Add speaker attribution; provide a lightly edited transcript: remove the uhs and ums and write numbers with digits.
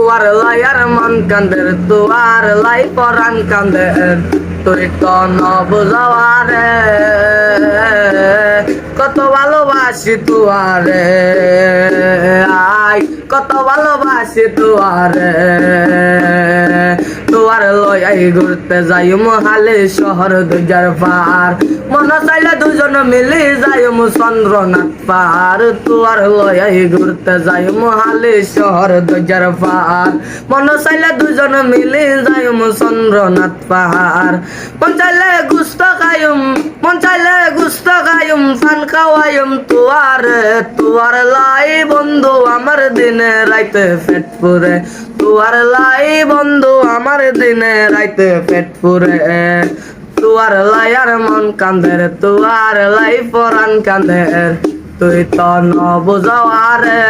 Speaker 1: তুয়ার liar মন কান্দের তুয়ার লাই পরান কান্দের তুই তো ন বুঝাওয়ারে কত ভালোবাসি তুয়ারে আই কত ভালোবাসি তুয়ারে তুয়ার লয়াই ঘুরতে যাই মহালে শহর দুজার পার মন চাইলে দুজন মিলি যাই চন্দ্রনাথ পার তুয়ার লয়াই ঘুরতে যাই মহালে শহর দুজার পার মন চাইলে দুজন মিলি যাই চন্দ্রনাথ পাহাড় মন চাইলে গুস্ত খাইম মন চাইলে গুস্ত খাইম পান খাওয়াইম তুয়ার লাই বন্ধু আমার দিনে রাইতে পেট পুরে তুয়ার লাই বন্ধু আমার দিনে রাইতে পেট পুরে তুয়ার লাই আর মন কান্দের তুয়ার লাই পরান কান্দের তুই তো ন বুঝাওয়ারে।